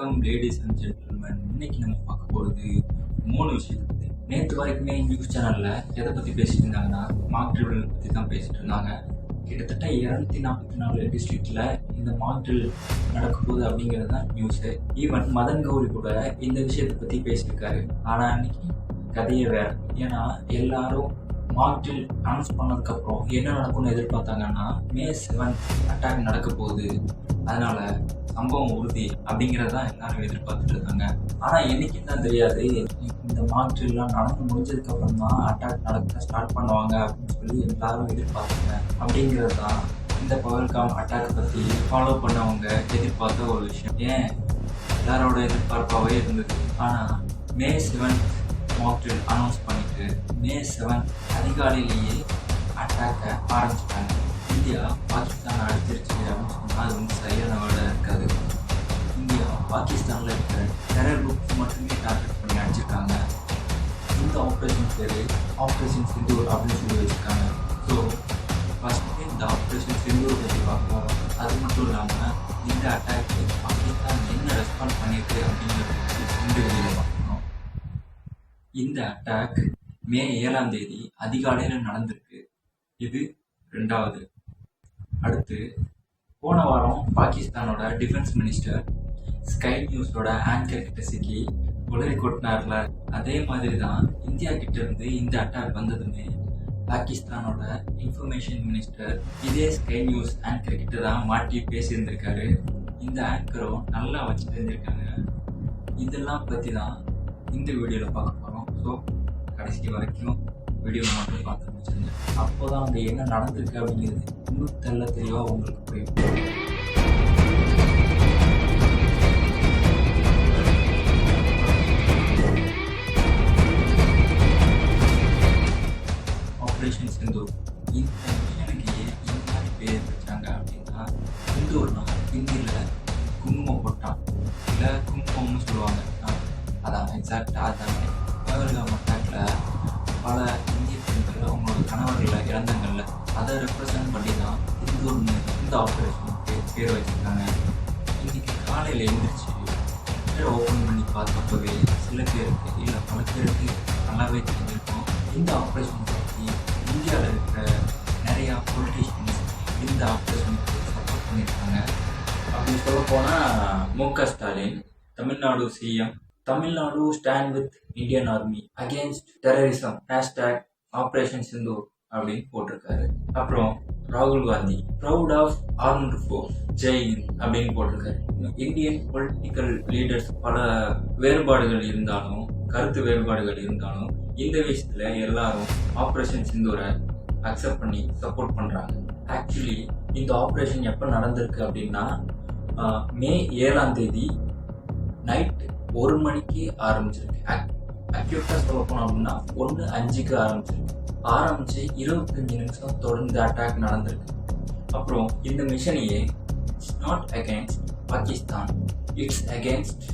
வணக்கம் ladies and gentleman. இன்னைக்கு நம்ம பார்க்க போகிறது 3 விஷயத்தை பற்றி. நேற்று வரைக்குமே நியூஸ் சேனலில் எதை பற்றி பேசிட்டு இருந்தாங்கன்னா மார்க் ட்ரில் பற்றி தான் பேசிட்டு இருந்தாங்க. கிட்டத்தட்ட 244 டிஸ்ட்ரிக்டில் இந்த மார்க் ட்ரில் நடக்க போகுது அப்படிங்கிறது தான் நியூஸு. ஈவன் மதன் கௌரி கூட இந்த விஷயத்தை பற்றி பேசியிருக்காரு. ஆனால் அன்னைக்கு கதையே வேற. ஏன்னா எல்லாரும் மார்க் ட்ரில் அனௌன்ஸ் பண்ணதுக்கப்புறம் என்ன நடக்கும்னு எதிர்பார்த்தாங்கன்னா May 7 அட்டாக் நடக்க போகுது, அதனால சம்பவம் உறுதி அப்படிங்கிறதான் எல்லாரும் எதிர்பார்த்துட்டு இருக்காங்க. ஆனால் என்னைக்கு தான் தெரியாது, இந்த மார்க் ட்ரில்லாம் நடந்து முடிஞ்சதுக்கு அப்புறம் தான் அட்டாக் நடக்க ஸ்டார்ட் பண்ணுவாங்க அப்படின்னு சொல்லி எல்லாரும் எதிர்பார்த்தாங்க. அப்படிங்கிறது தான் இந்த பகல்காம் அட்டாக் பற்றி ஃபாலோ பண்ணவங்க எதிர்பார்த்த ஒரு விஷயம். ஏன் எல்லாரோட எதிர்பார்ப்பாகவே இருந்தது. ஆனால் May 7 மார்க் ட்ரில் அனௌன்ஸ் பண்ணிட்டு May 7 அதிகாலையிலேயே அட்டாக்கை ஆரம்பிச்சிட்டாங்க. இந்தியா பாகிஸ்தான் அடிச்சிருச்சு அப்படின்னு சொன்னால் அது வந்து சரியான வேலை இருக்காது. இந்தியா பாகிஸ்தானில் இருக்கிற டெரர் குரூப்ஸ் மட்டுமே டார்கெட் பண்ணி அடிச்சிருக்காங்க. இந்த ஆப்ரேஷன் பேர் ஆப்ரேஷன் சிந்தூர் அப்படின்னு சொல்லி வச்சுருக்காங்க. ஸோ ஃபஸ்ட்டு இந்த ஆப்ரேஷன் சிந்தூர் பற்றி பார்ப்போம். அது மட்டும் இல்லாமல் இந்த அட்டாக்கு பாகிஸ்தான் என்ன ரெஸ்பாண்ட் பண்ணியிருக்கு அப்படிங்கிறது இந்த வீடியோவில் பார்க்கணும். இந்த அட்டாக் May 7 அதிகாலையில் நடந்திருக்கு. இது 2வது. அடுத்து போன வாரம் பாகிஸ்தானோட டிஃபென்ஸ் மினிஸ்டர் ஸ்கை நியூஸோட ஆங்கர் கிட்ட சிக்கி உளறி கொட்டினார்ல, அதே மாதிரி தான் இந்தியா கிட்ட இருந்து இந்த அட்டாக் வந்ததுமே பாகிஸ்தானோட இன்ஃபர்மேஷன் மினிஸ்டர் இதே ஸ்கை நியூஸ் ஆங்கர் கிட்ட தான் மாட்டி பேசியிருந்திருக்காரு. இந்த ஆங்கரும் நல்லா வச்சு தெரிஞ்சிருக்காங்க. இதெல்லாம் பற்றி தான் இந்த வீடியோவில் பார்க்க போகிறோம். ஸோ கடைசி வரைக்கும் வீடியோ மட்டும் பார்த்து முடிச்சிருங்க. அப்போ தான் அங்கே என்ன நடந்திருக்கு அப்படிங்கிறது இன்னும் தெளிவாக உங்களுக்கு புரியும். ஆப்ரேஷன் சிந்தூர். இந்த மிஷனுக்கு இந்த மாதிரி பேர் வச்சாங்க அப்படின்னா, சிந்தூர்னா ஹிந்தியில் குங்குமம் போட்டான் இல்லை குங்குமம்னு சொல்லுவாங்க. அதான் எக்ஸாக்டாக அதாங்க. பகல்காம் அட்டாக்கில் பல இந்திய பெண்கள் அவங்களோட கணவர்களை இறந்தாங்கல்ல, அதை ரெப்ரசன்ட் பண்ணி தான் சிந்தூர்னு இந்த ஆப்ரேஷனுக்கு பேர் வச்சுருக்காங்க. இன்றைக்கி காலையில் எழுந்திரிச்சு ட்விட்டர் ஓப்பன் பண்ணி பார்த்தப்பவே சில பேருக்கு இல்லை பல பேருக்கு நல்லாவே தெரிஞ்சிருக்கும். இந்த ஆப்ரேஷன் பற்றி இந்தியாவில் இருக்கிற நிறையா பொலிட்டீஷியன்ஸ் இந்த ஆப்ரேஷனுக்கு சப்போர்ட் பண்ணியிருக்காங்க. அப்படி சொல்ல போனால் MK. Stalin Tamil Nadu CM, Tamil Nadu stand with Indian army against terrorism operation Sindoor அப்படின்னு போட்டிருக்காரு. அப்புறம் ராகுல் Gandhi proud of armed force ஜெய் அப்படின்னு போட்டிருக்காரு. இந்தியன் பொலிட்டிக்கல் லீடர்ஸ் பல வேறுபாடுகள் இருந்தாலும், கருத்து வேறுபாடுகள் இருந்தாலும், இந்த விஷயத்துல எல்லாரும் ஆப்ரேஷன் சிந்தூரை அக்செப்ட் பண்ணி சப்போர்ட் பண்றாங்க. ஆக்சுவலி இந்த ஆப்ரேஷன் எப்போ நடந்திருக்கு அப்படின்னா May 7 நைட் 1 மணிக்கு ஆரம்பிச்சிருக்கு. அக்யூரேட்டாக சொல்ல போனோம் அப்படின்னா 1:05 ஆரம்பிச்சு 25 நிமிஷம் தொடர்ந்து அட்டாக் நடந்திருக்கு. அப்புறம் இந்த மிஷனையே it's not against Pakistan, it's against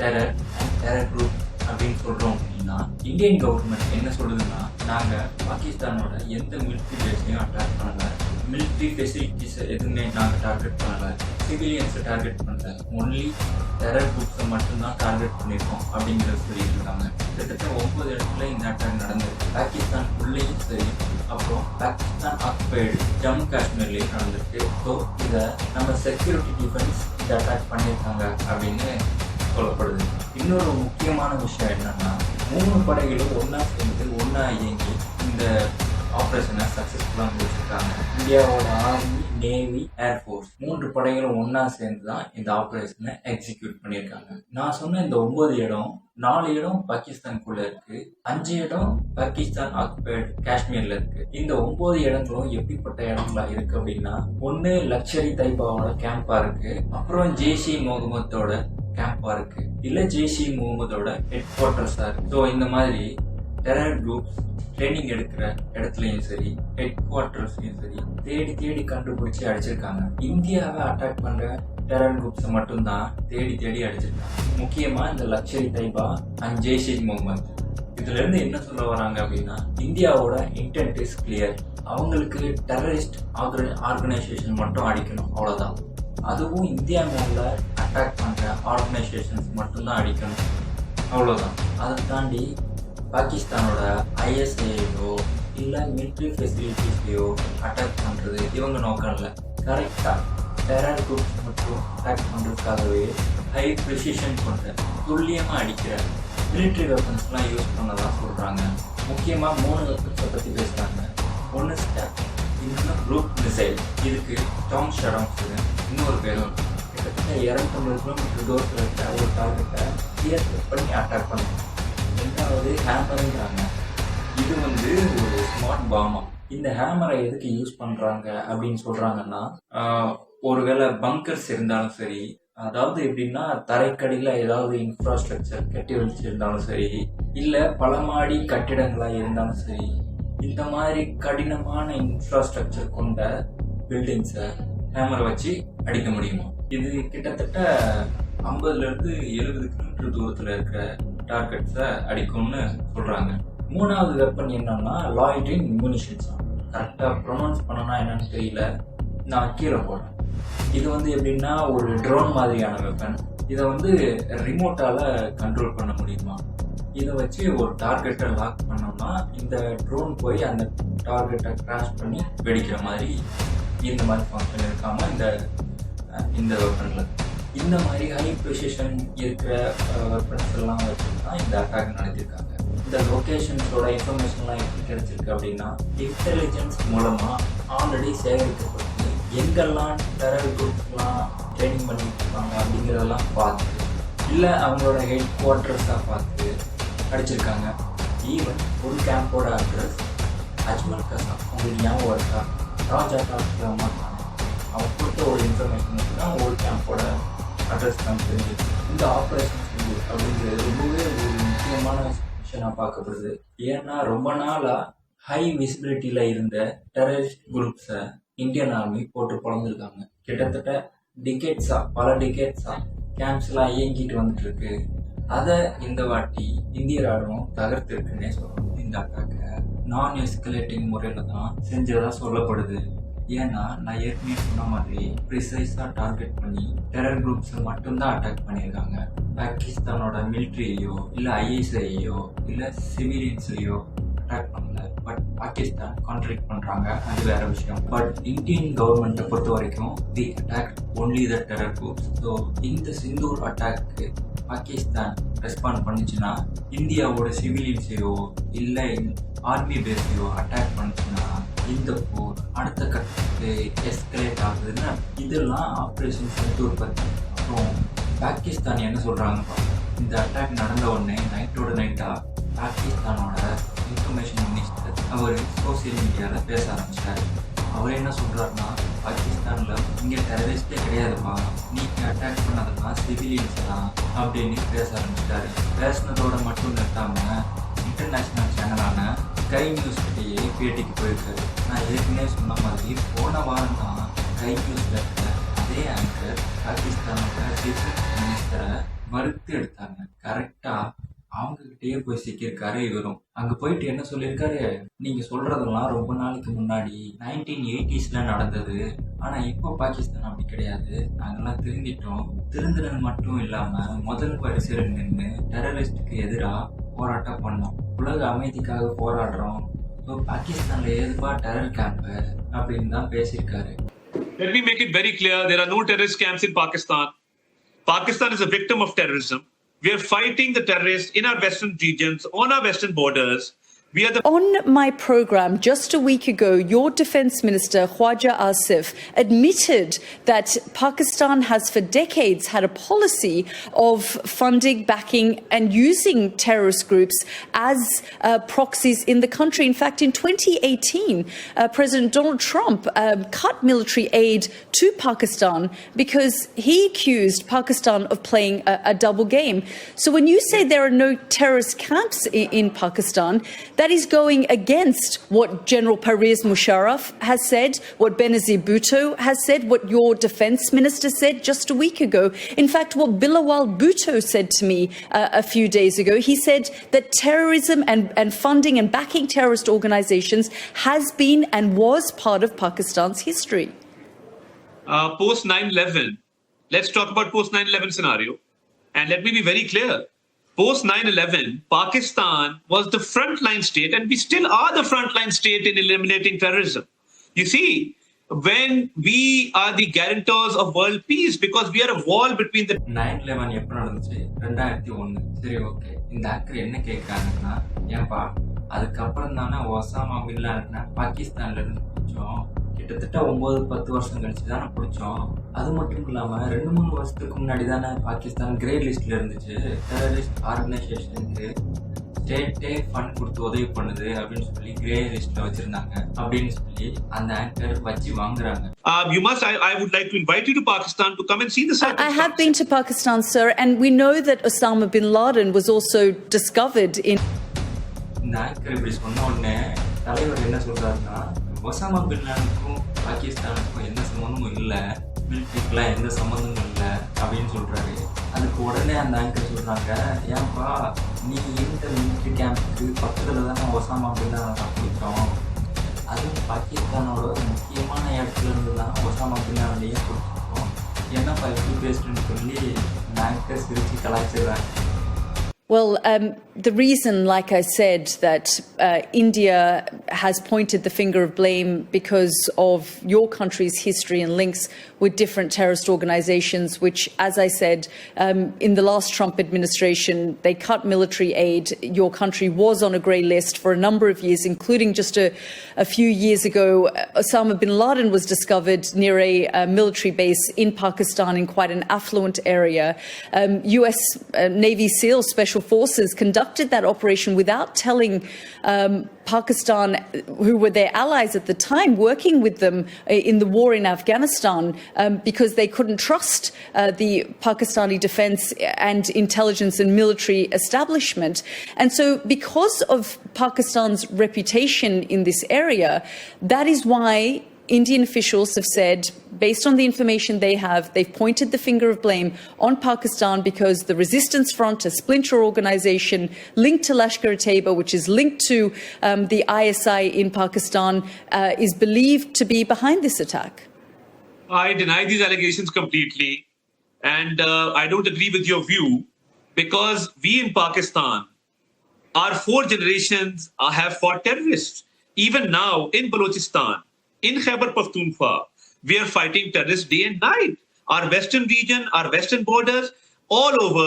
terror and terror group அப்படின்னு சொல்கிறோம். அப்படின்னா இந்தியன் கவர்மெண்ட் என்ன சொல்லுதுன்னா, நாங்கள் பாகிஸ்தானோட எந்த மிலிட்ரி பேஸையும் அட்டாக் பண்ணலை, மிலிட்ரி ஃபெசிலிட்டிஸ் எதுவுமே நாங்கள் டார்கெட் பண்ணலை, சிவிலியன்ஸை டார்கெட் பண்ணல, ஒன்லி டெரர் குரூப்ஸை மட்டும்தான் டார்கெட் பண்ணியிருக்கோம் அப்படிங்கிறத சொல்லிட்டு இருக்காங்க. கிட்டத்தட்ட 9 இடத்துல இந்த அட்டாக் நடந்திருக்கு. பாகிஸ்தான் உள்ளேயும் சரி, அப்புறம் பாகிஸ்தான் ஆக்குபைடு ஜம்மு காஷ்மீர்லேயும் நடந்திருக்கு. ஸோ இதை நம்ம செக்யூரிட்டி டிஃபென்ஸ் இந்த அட்டாக் பண்ணியிருக்காங்க அப்படின்னு சொல்லப்படுது. இன்னொரு முக்கியமான விஷயம் என்னன்னா, 3 படைகளும் ஒன்றா சேர்ந்து ஒன்றா இயங்கி இந்த ஆப்ரேஷனை சக்ஸஸ்ஃபுல்லாக முடிச்சிருக்காங்க. இந்தியாவோட ஆர்மி, நேவி, ஏர்ஃபோர்ஸ் 3 படைகளும் ஒன்றா சேர்ந்து தான் இந்த ஆப்ரேஷனை எக்ஸிக்யூட் பண்ணியிருக்காங்க. நான் சொன்ன இந்த 9 இடம், 4 இடம் பாகிஸ்தானுக்குள்ள இருக்கு, 5 இடம் பாகிஸ்தான் ஆக்குபைடு காஷ்மீர்ல இருக்கு. இந்த 9 இடங்களும் எப்படிப்பட்ட இடங்களா இருக்கு அப்படின்னா, ஒன்று லக்ஷரி தைபாவோட கேம்பா இருக்கு, அப்புறம் ஜெய்ஷ்-இ முகமதோட கேம்பா இருக்கு, இல்ல ஜெய்ஷ்-இ முகமதோட ஹெட் குவார்டர்ஸா இருக்கு. ஸோ இந்த மாதிரி டெரர் குரூப்ஸ் ட்ரைனிங் எடுக்கிற இடத்துலையும் சரி, ஹெட் குவார்டர்ஸ்லையும் சரி தேடி கண்டுபிடிச்சி அடிச்சிருக்காங்க. இந்தியாவை அட்டாக் பண்ற டெரர் குரூப்ஸை மட்டும்தான் தேடி அடிச்சிருக்காங்க. முக்கியமா இந்த லக்ஷரி தைபா அண்ட் ஜெய்ஷ்-இ முகமது. இதுல இருந்து என்ன சொல்ல வராங்க அப்படின்னா, இந்தியாவோட இன்டென்ட் இஸ் கிளியர். அவங்களுக்கு டெரரிஸ்ட் ஆர்கனைசேஷன் மட்டும் அடிக்கணும், அவ்வளவுதான். அதுவும் இந்தியா மேல அட்டாக் பண்ணுற ஆர்கனைசேஷன்ஸ் மட்டும்தான் அடிக்கணும், அவ்வளோதான். அதை தாண்டி பாகிஸ்தானோட ஐஎஸ்ஐயோ இல்லை மிலிட்ரி ஃபெசிலிட்டிஸ்லையோ அட்டாக் பண்ணுறது இவங்க நோக்கம் இல்லை. கரெக்டாக டெரர் குரூப்ஸ் மட்டும் அட்டாக் பண்ணுறதுக்காகவே ஹை ப்ரிசிஷன் கொண்ட துல்லியமாக அடிக்கிற மிலிட்ரி வெப்பன்ஸ்லாம் யூஸ் பண்ணதான் சொல்கிறாங்க. முக்கியமாக 3 வெப்பன்ஸை பற்றி பேசுகிறாங்க. ஒன்று ஸ்டாக், இன்னொன்று குரூப் மிசைல், இதுக்கு ஸ்டார்ம் ஷேடோஸ் இன்னொரு பேரும். கிட்டத்தட்ட 250 கிலோமீட்டர் தூரத்தில் இருக்கிற ஒரு டார்கெட்டை கிளியர் பண்ணி அட்டாக் பண்ணுவோம். ரெண்டாவது ஹேமருங்கிறாங்க. இது ஒரு ஸ்மார்ட் பாமா. இந்த ஹேமரை எதுக்கு யூஸ் பண்ணுறாங்க அப்படின்னு சொல்கிறாங்கன்னா, ஒருவேளை பங்கர்ஸ் இருந்தாலும் சரி, அதாவது எப்படின்னா தரைக்கடியில் ஏதாவது இன்ஃப்ராஸ்ட்ரக்சர் கட்டி வச்சிருந்தாலும் சரி, இல்லை பல மாடி கட்டிடங்களாக இருந்தாலும் சரி, இந்த மாதிரி கடினமான இன்ஃப்ராஸ்ட்ரக்சர் கொண்ட பில்டிங்ஸை ஹேமரை வச்சு அடிக்க முடியுமா. இது கிட்டத்தட்ட 50-70 கிலோமீட்டர் தூரத்தில் இருக்கிற டார்கெட்ஸை அடிக்கும்னு சொல்கிறாங்க. 3வது வெப்பன் என்னன்னா லாய்டரிங் முனிஷன்ஸ். கரெக்டாக ப்ரொனவுன்ஸ் பண்ணனா என்னன்னு தெரியல, நான் கீழே போடுறேன். இது எப்படின்னா ஒரு ட்ரோன் மாதிரியான வெப்பன். இதை ரிமோட்டால கண்ட்ரோல் பண்ண முடியுமா. இதை வச்சு ஒரு டார்கெட்டை லாக் பண்ணோம்னா இந்த ட்ரோன் போய் அந்த டார்கெட்டை கிராஷ் பண்ணி வெடிக்கிற மாதிரி இந்த மாதிரி ஃபங்க்ஷன் இருக்காம இந்த வெப்பனில். இந்த மாதிரி ஹை ப்ரிசிஷன் இருக்கிற வெப்பன்ஸ் எல்லாம் வச்சு தான் இந்த அட்டாக் நடத்திருக்காங்க. இந்த லொக்கேஷன்ஸோட இன்ஃபர்மேஷன்லாம் எப்படி கிடைச்சிருக்கு அப்படின்னா, இன்டெலிஜென்ஸ் மூலமாக ஆல்ரெடி சேகரிக்கப்பட்டு எங்கெல்லாம் டெரர் குரூப்ஸ்லாம் ட்ரைனிங் பண்ணிட்டு இருக்காங்க அப்படிங்கிறதெல்லாம் பார்த்து, இல்லை அவங்களோட ஹெட் குவார்ட்டர்ஸாக பார்த்து அடிச்சிருக்காங்க. ஈவன் ஒரு கேம்போட அட்ரஸ் அஜ்மல் கசாம், உங்களுக்கு ஞாபகம் இருக்கா, ராஜா டாக்டர் அவன் கொடுத்த ஒரு இன்ஃபர்மேஷன் தான் ஒரு கேம்போட அட்ரஸ் தான் தெரிஞ்சது. இந்த ஆப்ரேஷன் அப்படிங்கிறது ரொம்பவே ஒரு முக்கியமான விஷயமாக பார்க்கப்படுது. ஏன்னா ரொம்ப நாளாக ஹை விசிபிலிட்டியில் இருந்த டெரரிஸ்ட் குரூப்ஸை இந்தியன் ஆர்மி போட்டு பொழந்திருக்காங்க. கிட்டத்தட்ட பல டிகேட்ஸா கேம்ப்ஸ்லாம் இயங்கிட்டு வந்துட்டு இருக்கு. அதை இந்த வாட்டி இந்திய ராணுவம் தகர்த்திருக்குன்னே சொல்லணும். இந்த அட்டாக்கை நான் எஸ்கலேட்டிங் முறையில் தான் செஞ்சதா சொல்லப்படுது. ஏன்னா நான் ஏற்கனவே சொன்ன மாதிரி ப்ரிசைஸாக டார்கெட் பண்ணி டெரர் குரூப்ஸை மட்டும்தான் அட்டாக் பண்ணியிருக்காங்க. பாகிஸ்தானோட மிலிட்ரியையோ இல்லை ஐஎஸ்ஐயோ இல்லை சிவிலியன்ஸையோ அட்டாக் பண்ணல. பட் பாகிஸ்தான் கான்ட்ராக்ட் பண்றாங்க, அது வேற விஷயம். பட் இந்தியன் கவர்மெண்ட்டை பொறுத்த வரைக்கும் the attack only the terror groups. So இந்த சிந்தூர் அட்டாக்கு பாகிஸ்தான் ரெஸ்பாண்ட் பண்ணுச்சுன்னா, இந்தியாவோட சிவிலியன்ஸையோ இல்லை ஆர்மி பேஸையோ அட்டாக் பண்ணுச்சுன்னா இந்த போர் அடுத்த கட்டத்துக்கு எஸ்கலேட் ஆகுதுன்னா, இதெல்லாம் ஆப்ரேஷன் சிந்தூர் பற்றி. அப்புறம் பாகிஸ்தான் என்ன சொல்றாங்க, இந்த அட்டாக் நடந்த உடனே நைட்டோட நைட்டா பாகிஸ்தானோட இன்ஃபர்மேஷன் மினிஸ்டர் அவர் சோசியல் மீடியாவில் பேச ஆரம்பிச்சிட்டாரு. அவர் என்ன சொல்கிறாருன்னா, பாகிஸ்தானில் இங்கே டெரரிஸ்டே கிடையாதுப்பா, நீங்கள் அட்டாக் பண்ணதெல்லாம் சிவிலியன்ஸ் தான் அப்படின்னு பேச ஆரம்பிச்சிட்டாரு. பேசினதோட மட்டும் நிறுத்தாமல் இன்டர்நேஷ்னல் சேனலான ஸ்கை நியூஸ் கிட்டேயே பேட்டிக்கு போயிருக்காரு. நான் ஏற்கனவே சொன்ன மாதிரி போன வாரம் தான் ஸ்கை நியூஸில் இருக்கிற அதே ஆங்கர் பாகிஸ்தானோட சீஃப் மினிஸ்டரை மறுத்து எடுத்தாங்க. கரெக்டாக அவங்ககிட்டயே போய் சிக்கியிருக்காரு இவரும். அங்க போயிட்டு என்ன சொல்லியிருக்காரு, நீங்க சொல்றதெல்லாம் ரொம்ப நாளைக்கு முன்னாடி 1980s நடந்தது, ஆனா இப்போ பாகிஸ்தான் அப்படி கிடையாது, நாங்கெல்லாம் திருந்திட்டோம். திருந்தினது மட்டும் இல்லாம முதல் வரிசையில் நின்று டெரரிஸ்டுக்கு எதிராக போராட்டம் பண்ணோம், உலக அமைதிக்காக போராடுறோம். இப்போ பாகிஸ்தான்ல ஏதுப்பா டெரர் கேம்ப் அப்படின்னு தான் பேசியிருக்காரு. Let me make it very clear, there are no terrorist camps in Pakistan. Pakistan is a victim of terrorism. We are fighting the terrorists in our western regions, on our western borders. On my program just a week ago, your Defence Minister Khwaja Asif admitted that Pakistan has for decades had a policy of funding, backing and using terrorist groups as proxies in the country. In fact, in 2018, President Donald Trump cut military aid to Pakistan because he accused Pakistan of playing a double game. So when you say there are no terrorist camps in Pakistan, that is going against what General Pervez Musharraf has said, what Benazir Bhutto has said, what your defence minister said just a week ago. In fact, what Bilawal Bhutto said to me a few days ago, he said that terrorism and funding and backing terrorist organisations has been and was part of Pakistan's history. Post 9/11, let's talk about post 9/11 scenario. And let me be very clear. Post 9/11, Pakistan was the frontline state, and we still are the frontline state in eliminating terrorism. You see, when we are the guarantors of world peace, because we are a wall between the 9/11 எப்போ நடந்துச்சு? 2001. சரி, okay. இந்த actor என்ன கேட்குறாங்கன்னா, ஏன்பா அதுக்கப்புறம் தானே Osama bin லாடனை பாகிஸ்தான்ல இருந்து பிடிச்சோம். கிட்டத்தட்ட 9-10 வருஷம் கழிச்சு தானே பிடிச்சோம். அது மட்டும் இல்லாம 2-3 வருஷத்துக்கு முன்னாடி தானே பாகிஸ்தான் கிரே லிஸ்ட்ல இருந்துச்சு. டெரரிஸ்ட் ஆர்கனைசேஷனுக்கு ஸ்டேட்டே ஃபண்ட் கொடுத்து உதவி பண்ணுது அப்படின்னு சொல்லி கிரே லிஸ்ட்ல வச்சிருந்தாங்க அப்படின்னு சொல்லி அந்த ஆக்டர் வச்சு வாங்குறாங்க. I would like to invite you to Pakistan to come and see the circumstances. I have been to Pakistan, sir, and we know that Osama bin Laden was also discovered in. இந்த actor இப்படி சொன்ன உடனே தலைவர் என்ன சொல்றாருன்னா, Osama bin லாடனுக்கும் பாகிஸ்தானுக்கும் எந்த சம்மந்தமும் இல்லை, மிலிட்ரிக்கெலாம் எந்த சம்மந்தமும் இல்லை அப்படின்னு சொல்றாரு. அதுக்கு உடனே அந்த ஆக்டர் சொல்றாங்க, ஏன்பா நீ இந்த மிலிட்ரி கேம்புக்கு பக்கத்தில் தானே ஒசாமா பின் லாடனை பிடிச்சோம், அதுவும் பாகிஸ்தானோட முக்கியமான இடத்துல இருந்து தான் ஒசாமா பின் லாடனையே பிடிச்சிருக்கோம், என்னப்பா எப்படி பேசுறேன்னு சொல்லி அந்த ஆக்டர் சிரிச்சு கலாய்ச்சிடுறாங்க. Well, the reason, like I said, that India has pointed the finger of blame because of your country's history and links with different terrorist organizations, which, as I said, in the last Trump administration, they cut military aid. Your country was on a grey list for a number of years, including just a few years ago. Osama bin Laden was discovered near a military base in Pakistan in quite an affluent area. US Navy SEAL Special Forces conducted that operation without telling Pakistan, who were their allies at the time, working with them in the war in Afghanistan, because they couldn't trust the Pakistani defense and intelligence and military establishment. And so because of Pakistan's reputation in this area, that is why Indian officials have said, based on the information they have, they've pointed the finger of blame on Pakistan because the Resistance Front, a splinter organization linked to Lashkar-e-Taiba, which is linked to the ISI in Pakistan, is believed to be behind this attack. I deny these allegations completely, and I don't agree with your view, because we in Pakistan, our 4 generations have fought terrorists. Even now in Balochistan, in Khyber Pakhtunkhwa, we are fighting terrorists day and night. Our western region, our western borders, all over,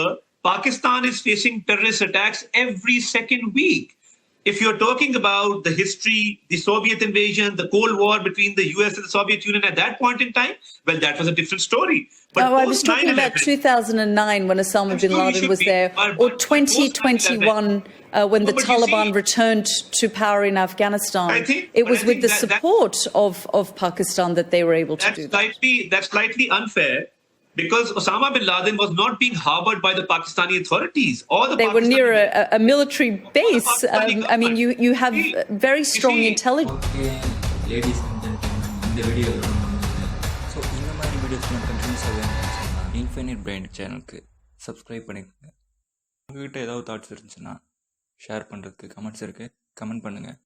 Pakistan is facing terrorist attacks every second week. If you're talking about the history, the Soviet invasion, the Cold War between the US and the Soviet Union at that point in time, well, that was a different story. But I was talking about 2009 when Osama bin Laden was there, or 2021 when the Taliban returned to power in Afghanistan. It was with the support of Pakistan that they were able to do that. That's slightly unfair, because Osama bin Laden was not being harbored by the Pakistani authorities or the They were near a military base. I mean, you have very strong intelligence. Okay ladies and gentlemen, இந்த video so இந்த மாதிரி வீடியோஸ்லாம் கண்டினியூஸாக வேணும்னு சொன்னால் infinite brain சேனலுக்கு subscribe பண்ணிக்கோங்க. உங்கள்கிட்ட ஏதாவது தாட்ஸ் இருந்துச்சுன்னா ஷேர் பண்ணுறதுக்கு கமெண்ட்ஸ் இருக்குது, கமெண்ட் பண்ணுங்கள்.